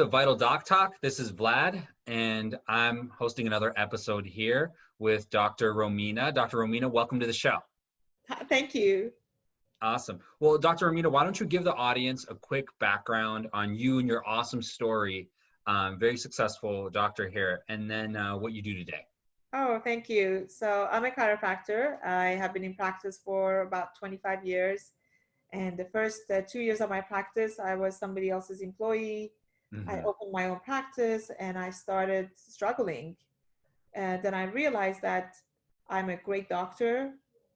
VitalDocTalk. This is Vlad, and I'm hosting another episode here with Dr. Romina. Dr. Romina, welcome to the show. Thank you. Awesome. Well, Dr. Romina, why don't you give the audience a quick background on you and your awesome story, very successful doctor here, and then what you do today. Oh, thank you. So I'm a chiropractor. I have been in practice for about 25 years. And the first 2 years of my practice, I was somebody else's employee. I opened my own practice and I started struggling. And then I realized that I'm a great doctor,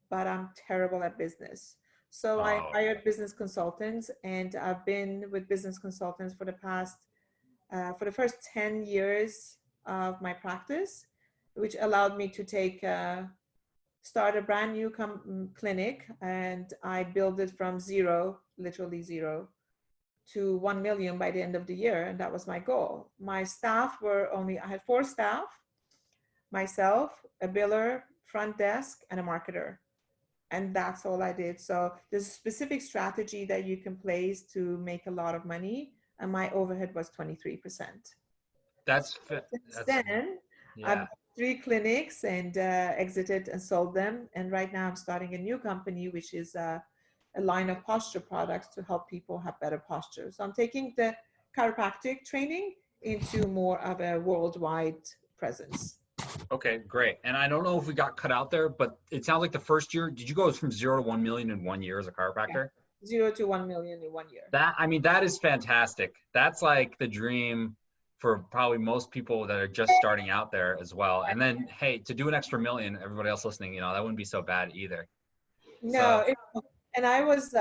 but I'm terrible at business. So I hired business consultants, and I've been with business consultants for the first 10 years of my practice, which allowed me to start a brand new clinic, and I built it from zero, literally zero, to 1 million by the end of the year, and that was my goal. My staff I had 4 staff, myself, a biller, front desk, and a marketer. And that's all I did. So there's a specific strategy that you can place to make a lot of money, and my overhead was 23%. Then I've got 3 clinics and exited and sold them. And right now I'm starting a new company, which is a line of posture products to help people have better posture. So I'm taking the chiropractic training into more of a worldwide presence. Okay, great. And I don't know if we got cut out there, but it sounds like the first year, did you go from 0 to 1 million in 1 year as a chiropractor? Yeah. 0 to 1 million in 1 year. That is fantastic. That's like the dream for probably most people that are just starting out there as well. And then, hey, to do an extra million, everybody else listening, that wouldn't be so bad either. No, and I was,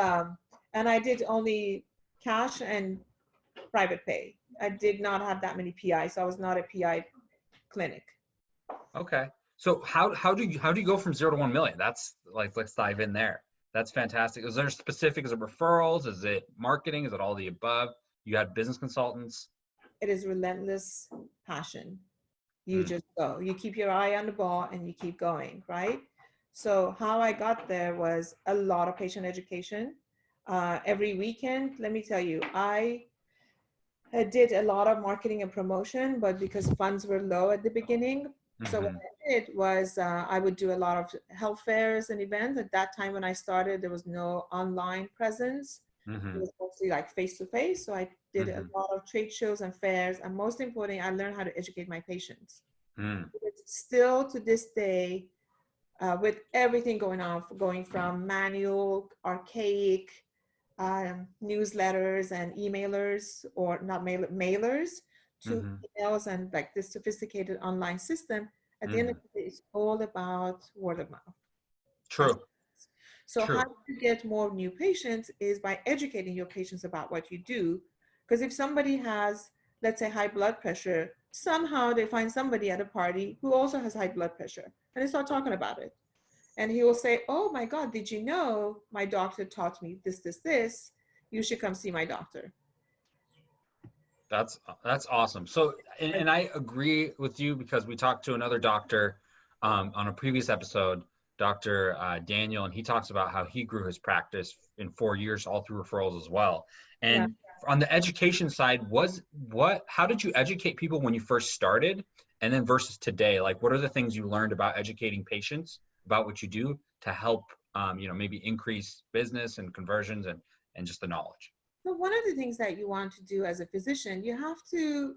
and I did only cash and private pay. I did not have that many PI, so I was not a PI clinic. Okay. So how do you go from 0 to 1 million? That's like, let's dive in there. That's fantastic. Is there specific, is it referrals? Is it marketing? Is it all the above? You had business consultants? It is relentless passion. You just go, you keep your eye on the ball and you keep going, right? So how I got there was a lot of patient education. Every weekend, let me tell you, I did a lot of marketing and promotion, but because funds were low at the beginning, so what I did was I would do a lot of health fairs and events. At that time when I started, there was no online presence. It was mostly like face-to-face. So I did a lot of trade shows and fairs. And most importantly, I learned how to educate my patients. Still to this day, with everything going on, going from manual, archaic newsletters and emailers, or not mailers, to emails and like this sophisticated online system, at the end of the day, it's all about word of mouth. True. So how to get more new patients is by educating your patients about what you do. Because if somebody has, let's say, high blood pressure, somehow they find somebody at a party who also has high blood pressure, and they start talking about it. And he will say, oh my God, did you know my doctor taught me this, this, this? You should come see my doctor. That's awesome. So, and I agree with you, because we talked to another doctor on a previous episode, Dr. Daniel, and he talks about how he grew his practice in 4 years, all through referrals as well. And on the education side, how did you educate people when you first started, and then versus today? Like, what are the things you learned about educating patients about what you do to help, maybe increase business and conversions and just the knowledge? So one of the things that you want to do as a physician, you have to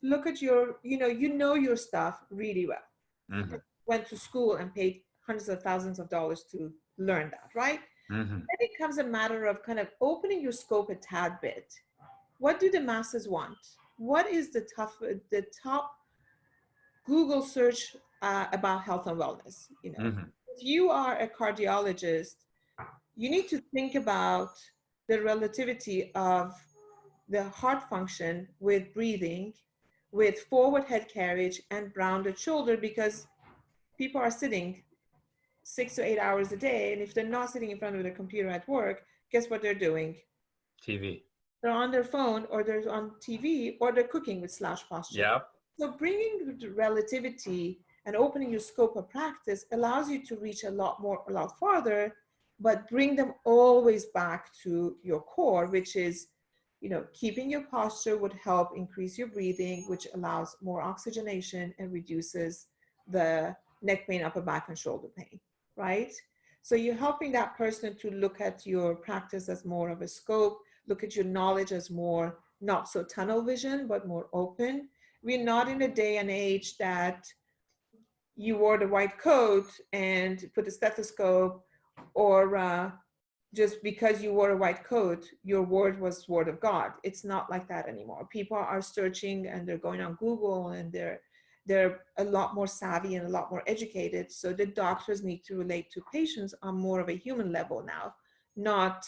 look at your, your stuff really well. Went to school and paid hundreds of thousands of dollars to learn that, right? Then it becomes a matter of kind of opening your scope a tad bit. What do the masses want? What is the top Google search about health and wellness? If you are a cardiologist, you need to think about the relativity of the heart function with breathing, with forward head carriage and rounded shoulder, because people are sitting 6 to 8 hours a day. And if they're not sitting in front of their computer at work, guess what they're doing? TV. They're on their phone, or they're on TV, or they're cooking with slouch posture. Yep. So bringing the relativity and opening your scope of practice allows you to reach a lot farther, but bring them always back to your core, which is keeping your posture would help increase your breathing, which allows more oxygenation and reduces the neck pain, upper back, and shoulder pain, right? So you're helping that person to look at your practice as more of a scope, look at your knowledge as more, not so tunnel vision, but more open. We're not in a day and age that you wore the white coat and put a stethoscope, or just because you wore a white coat, your word was word of God. It's not like that anymore. People are searching and they're going on Google, and they're a lot more savvy and a lot more educated. So the doctors need to relate to patients on more of a human level now, not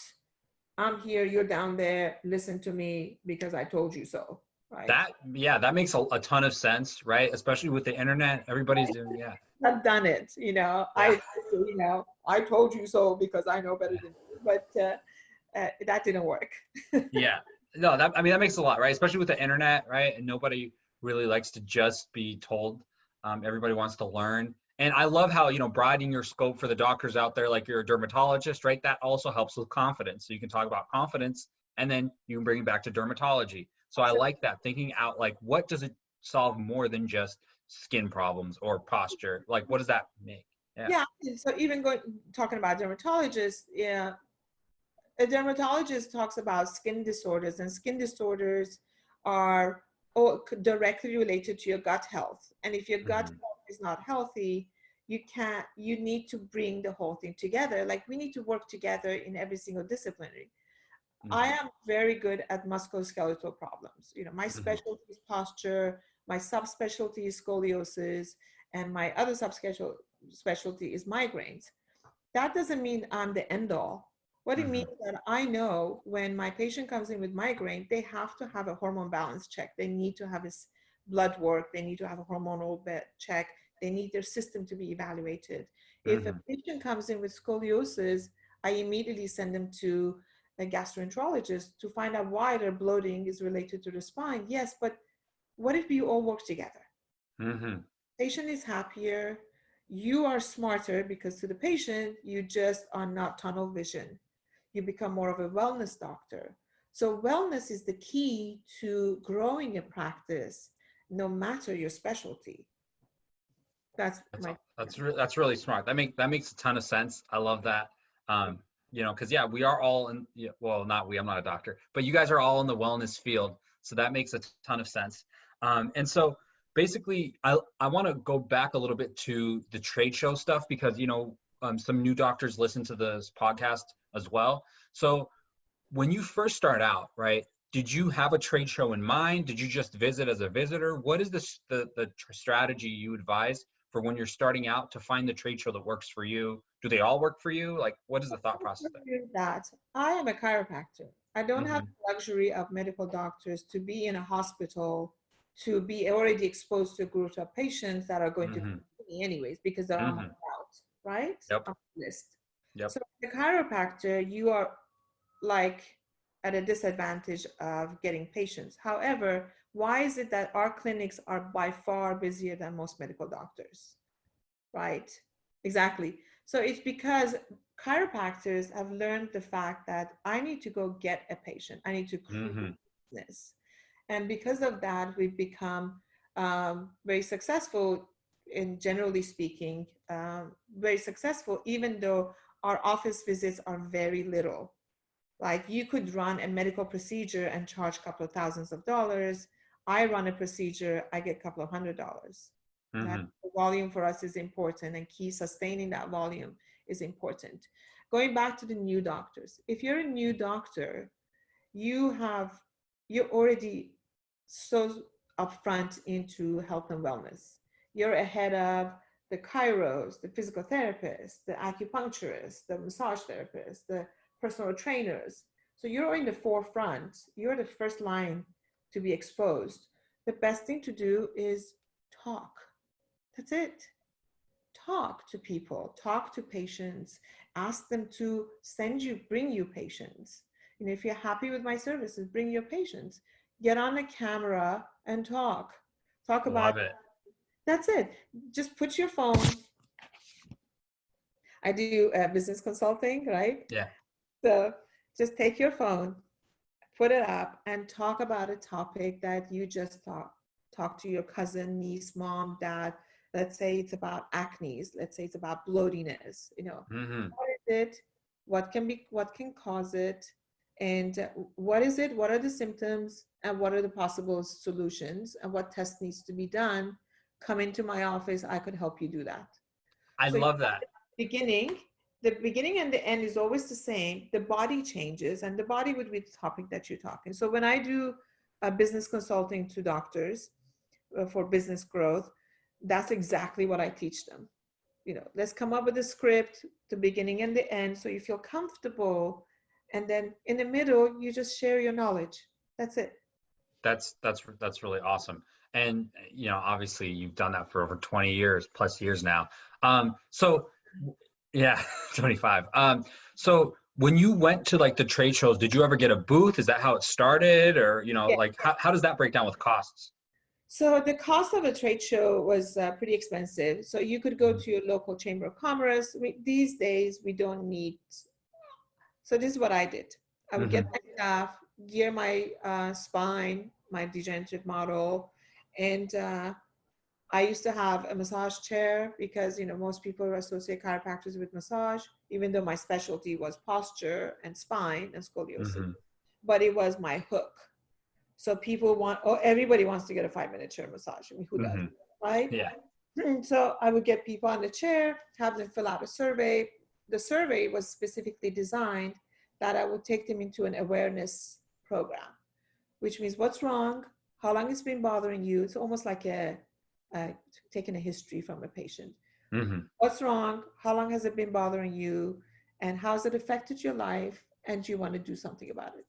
I'm here, you're down there, listen to me because I told you so, right? That makes a ton of sense, right? Especially with the internet, everybody's doing, yeah. I've done it, Yeah. I told you so because I know better than you, but that didn't work. Yeah. No, I mean, that makes a lot, right? Especially with the internet, right? And nobody really likes to just be told. Everybody wants to learn. And I love how, broadening your scope for the doctors out there, like you're a dermatologist, right? That also helps with confidence. So you can talk about confidence and then you can bring it back to dermatology. So I like that, thinking out like, what does it solve more than just skin problems or posture? Like, what does that make? Yeah. Yeah, so even talking about dermatologists, yeah, a dermatologist talks about skin disorders, and skin disorders are directly related to your gut health. And if your gut health is not healthy, you need to bring the whole thing together. Like, we need to work together in every single discipline. I am very good at musculoskeletal problems. My specialty is posture, my subspecialty is scoliosis, and my other subspecialty is migraines. That doesn't mean I'm the end all. What it means that I know when my patient comes in with migraine, they have to have a hormone balance check. They need to have his blood work. They need to have a hormonal check. They need their system to be evaluated. If a patient comes in with scoliosis, I immediately send them to a gastroenterologist to find out why their bloating is related to the spine. Yes, but what if we all work together? Patient is happier, you are smarter, because to the patient, you just are not tunnel vision. You become more of a wellness doctor. So wellness is the key to growing a practice, no matter your specialty. That's really smart. That makes a ton of sense. I love that. Because we are all in. Yeah, well, not we. I'm not a doctor, but you guys are all in the wellness field, so that makes a ton of sense. And so basically, I want to go back a little bit to the trade show stuff because some new doctors listen to this podcast as well. So when you first start out, right? Did you have a trade show in mind? Did you just visit as a visitor? What is the strategy you advise for when you're starting out to find the trade show that works for you? Do they all work for you? Like, what is the thought process there? That I am a chiropractor. I don't have the luxury of medical doctors to be in a hospital, to be already exposed to a group of patients that are going to come to me anyways because they're on my route, right? Yep. On the list. Yep. So the chiropractor, you are like at a disadvantage of getting patients. However, why is it that our clinics are by far busier than most medical doctors? Right? Exactly. So it's because chiropractors have learned the fact that I need to go get a patient. I need to create business. And because of that, we've become very successful in generally speaking, very successful, even though our office visits are very little. Like, you could run a medical procedure and charge a couple of thousands of dollars. I run a procedure, I get a couple of $100. The volume for us is important, and sustaining that volume is important. Going back to the new doctors, if you're a new doctor, you're already so upfront into health and wellness. You're ahead of the chiros, the physical therapists, the acupuncturists, the massage therapists, the personal trainers. So you're in the forefront. You're the first line to be exposed. The best thing to do is talk. That's it. Talk to people, talk to patients, ask them to bring you patients. If you're happy with my services, bring your patients. Get on the camera and talk. Talk about Love it. That's it. Just put your phone. I do business consulting, right? Yeah. So just take your phone, put it up and talk about a topic that you just talk to your cousin, niece, mom, dad. Let's say it's about acne. Let's say it's about bloatiness. Mm-hmm. What is it? What can cause it? And what is it? What are the symptoms? And what are the possible solutions? And what test needs to be done? Come into my office. I could help you do that. I So love that. beginning, the beginning and the end is always the same. The body changes, and the body would be the topic that you're talking. So when I do business consulting to doctors for business growth, that's exactly what I teach them. Let's come up with a script, the beginning and the end, so you feel comfortable. And then in the middle, you just share your knowledge. That's it. That's really awesome. And obviously you've done that for over 20 years plus years now. So yeah, 25. So when you went to like the trade shows, did you ever get a booth? Is that how it started? Or, Yeah. like how does that break down with costs? So the cost of a trade show was pretty expensive. So you could go to your local chamber of commerce. These days, we don't need. So this is what I did. I would get Mm-hmm. my staff, gear my spine, my degenerative model, and I used to have a massage chair because most people associate chiropractors with massage, even though my specialty was posture and spine and scoliosis. Mm-hmm. But it was my hook. So everybody wants to get a 5-minute chair massage. I mean, who does, Mm-hmm. right? Yeah. So I would get people on the chair, have them fill out a survey. The survey was specifically designed that I would take them into an awareness program, which means what's wrong, how long it's been bothering you. It's almost like taking a history from a patient. Mm-hmm. What's wrong? How long has it been bothering you? And how has it affected your life? And do you want to do something about it?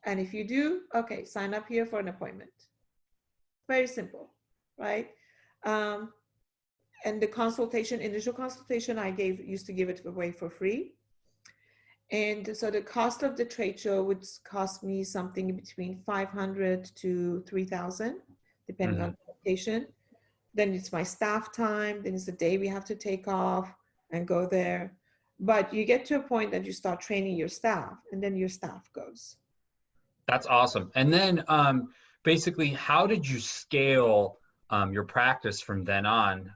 And if you do, okay, sign up here for an appointment. Very simple, right? Um, and the initial consultation, used to give it away for free. And so the cost of the trade show would cost me something between 500 to 3,000, depending Mm-hmm. on the location. Then it's my staff time. Then it's the day we have to take off and go there. But you get to a point that you start training your staff, and then your staff goes. That's awesome. And then basically, how did you scale your practice from then on?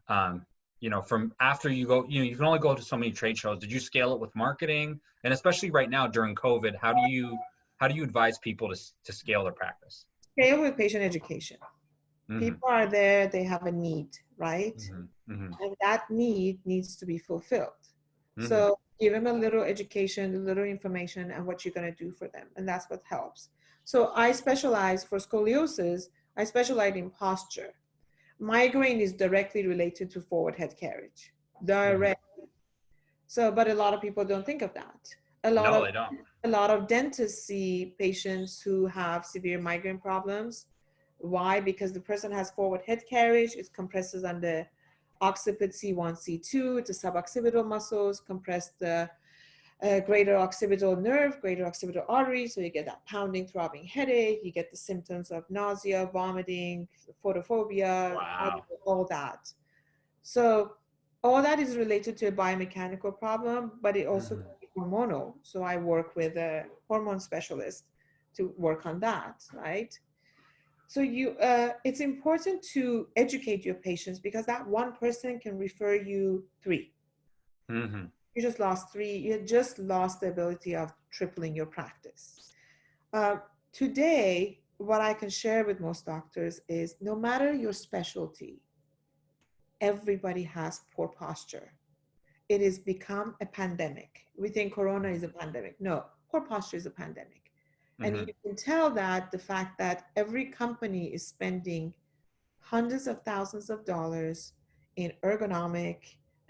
From after you go, you can only go to so many trade shows. Did you scale it with marketing? And especially right now during COVID, how do you advise people to scale their practice? Scale with patient education. Mm-hmm. People are there, they have a need, right? Mm-hmm. Mm-hmm. And that need needs to be fulfilled. Mm-hmm. So give them a little education, a little information, and what you're going to do for them. And that's what helps. So I specialize for scoliosis, I specialize in posture. Migraine is directly related to forward head carriage. Mm-hmm. Direct. So, but a lot of people don't think of that. A lot No, of they don't. a lot of dentists see patients who have severe migraine problems. Why? Because the person has forward head carriage, it compresses on the occiput C1, C2, the suboccipital muscles, compress the greater occipital nerve, greater occipital artery. So you get that pounding, throbbing headache. You get the symptoms of nausea, vomiting, photophobia, Wow. all that. So all that is related to a biomechanical problem, but it also Mm-hmm. can be hormonal. So I work with a hormone specialist to work on that, right? So it's important to educate your patients because that one person can refer you three. Mm-hmm. You just lost three. You just lost the ability of tripling your practice. Uh, Today, what I can share with most doctors is no matter your specialty, everybody has poor posture. It has become a pandemic. We think Corona is a pandemic. No, poor posture is a pandemic. And Mm-hmm. you can tell that the fact that every company is spending hundreds of thousands of dollars in ergonomic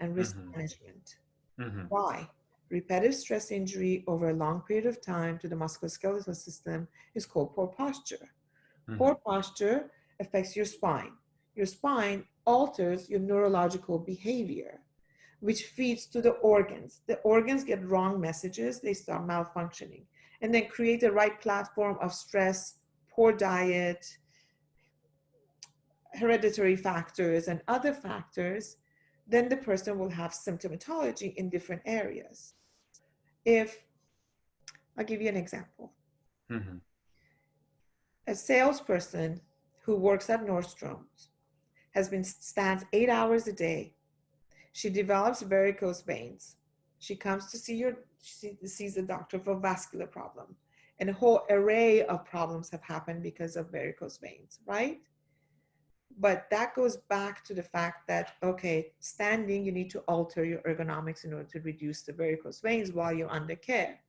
and risk Mm-hmm. management. Mm-hmm. Why? Repetitive stress injury over a long period of time to the musculoskeletal system is called poor posture. Mm-hmm. Poor posture affects your spine. Your spine alters your neurological behavior, which feeds to the organs. The organs get wrong messages, they start malfunctioning, and then create the right platform of stress, poor diet, hereditary factors, and other factors. Then the person will have symptomatology in different areas. If I'll give you an example. Mm-hmm. A salesperson who works at Nordstrom's stands 8 hours a day. She develops varicose veins. She comes to she sees the doctor for vascular problem. And a whole array of problems have happened because of varicose veins, right? But that goes back to the fact that, okay, standing, you need to alter your ergonomics in order to reduce the varicose veins while you're under care.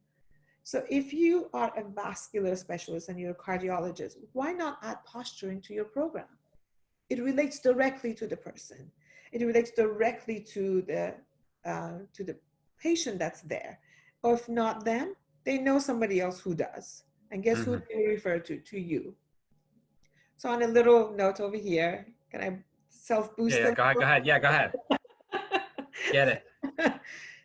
So if you are a vascular specialist and you're a cardiologist, why not add posturing to your program? It relates directly to the person. It relates directly to the patient that's there. Or if not them, they know somebody else who does. And guess who Mm-hmm. they refer to? To you. So on a little note over here, can I self-boost Yeah, a go ahead. Go ahead. Yeah, go ahead. Get it.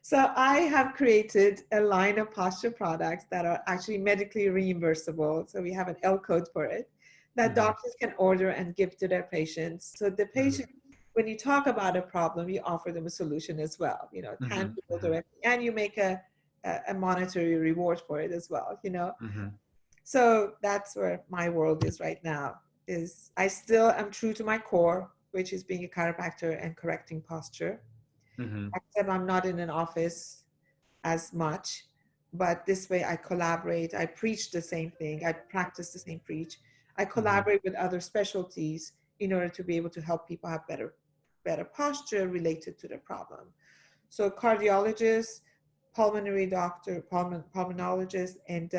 So I have created a line of posture products that are actually medically reimbursable. So we have an L code for it that Mm-hmm. doctors can order and give to their patients. So the Mm-hmm. patient, when you talk about a problem, you offer them a solution as well, tangible Mm-hmm. directly, and you make a monetary reward for it as well. Mm-hmm. So that's where my world is right now. Is I still am true to my core, which is being a chiropractor and correcting posture. Mm-hmm. Except I'm not in an office as much, but this way I collaborate. I preach the same thing. I practice the same preach. I Mm-hmm. collaborate with other specialties in order to be able to help people have better posture related to the problem. So cardiologist, pulmonary doctor, pulmonologist, and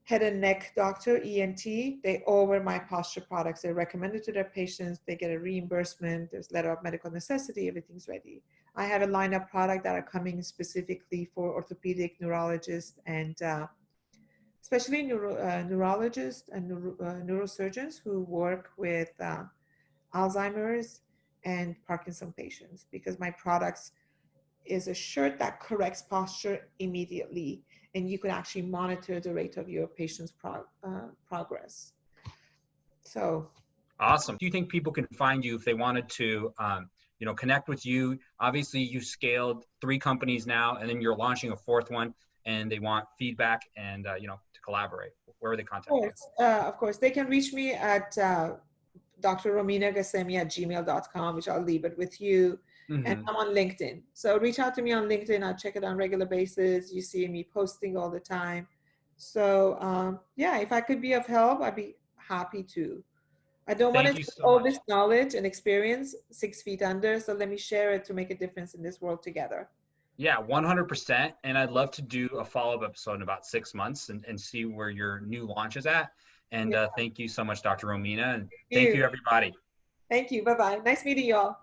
head and neck doctor, ENT, they all wear my posture products. They're recommended to their patients. They get a reimbursement. There's letter of medical necessity. Everything's ready. I have a line of product that are coming specifically for orthopedic neurologists and especially neurologists and neurosurgeons who work with Alzheimer's and Parkinson patients, because my products is a shirt that corrects posture immediately, and you can actually monitor the rate of your patient's progress. So, Awesome. Do you think people can find you if they wanted to, connect with you? Obviously, you scaled 3 companies now, and then you're launching a 4th one, and they want feedback and, to collaborate. Where are they contacting you? of course, they can reach me at Dr. Romina Ghassemi at gmail.com, which I'll leave it with you. And Mm-hmm. I'm on LinkedIn. So reach out to me on LinkedIn. I check it on a regular basis. You see me posting all the time. So yeah, if I could be of help, I'd be happy to. I don't want to Thank you take so all much. this knowledge and experience 6 feet under. So let me share it to make a difference in this world together. Yeah, 100%. And I'd love to do a follow-up episode in about 6 months and see where your new launch is at. And Yeah, thank you so much, Dr. Romina. And thank thank you. you, everybody. Thank you. Bye bye. Nice meeting you all.